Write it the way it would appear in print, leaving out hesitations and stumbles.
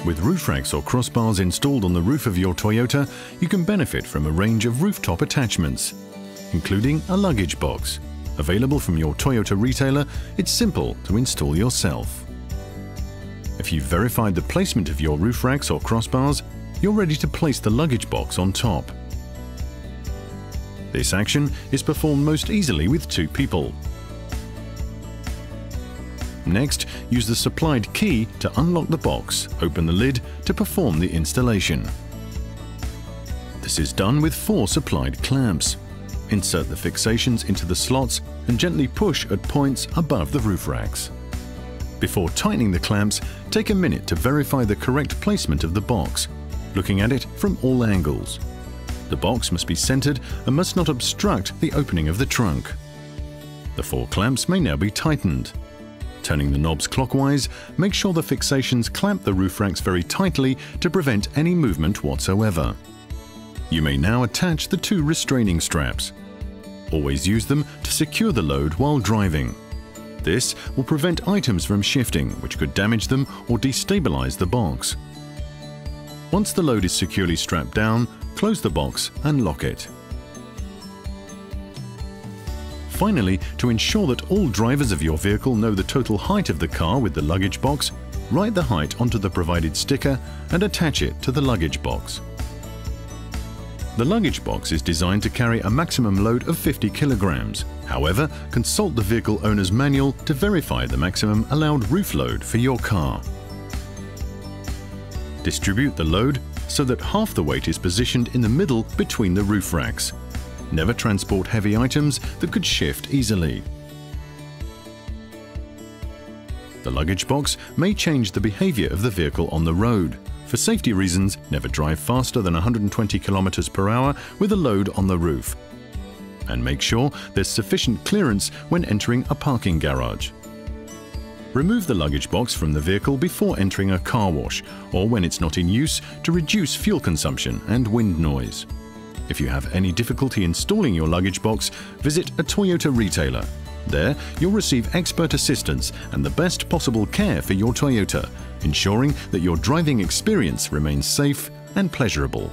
With roof racks or crossbars installed on the roof of your Toyota, you can benefit from a range of rooftop attachments, including a luggage box. Available from your Toyota retailer, it's simple to install yourself. If you've verified the placement of your roof racks or crossbars, you're ready to place the luggage box on top. This action is performed most easily with 2 people. Next, use the supplied key to unlock the box, open the lid to perform the installation. This is done with 4 supplied clamps. Insert the fixations into the slots and gently push at points above the roof racks. Before tightening the clamps, take a minute to verify the correct placement of the box, looking at it from all angles. The box must be centered and must not obstruct the opening of the trunk. The 4 clamps may now be tightened. Turning the knobs clockwise, make sure the fixations clamp the roof racks very tightly to prevent any movement whatsoever. You may now attach the 2 restraining straps. Always use them to secure the load while driving. This will prevent items from shifting, which could damage them or destabilize the box. Once the load is securely strapped down, close the box and lock it. Finally, to ensure that all drivers of your vehicle know the total height of the car with the luggage box, write the height onto the provided sticker and attach it to the luggage box. The luggage box is designed to carry a maximum load of 50 kilograms. However, consult the vehicle owner's manual to verify the maximum allowed roof load for your car. Distribute the load so that half the weight is positioned in the middle between the roof racks. Never transport heavy items that could shift easily. The luggage box may change the behavior of the vehicle on the road. For safety reasons, never drive faster than 120 km per hour with a load on the roof. And make sure there's sufficient clearance when entering a parking garage. Remove the luggage box from the vehicle before entering a car wash or when it's not in use to reduce fuel consumption and wind noise. If you have any difficulty installing your luggage box, visit a Toyota retailer. There, you'll receive expert assistance and the best possible care for your Toyota, ensuring that your driving experience remains safe and pleasurable.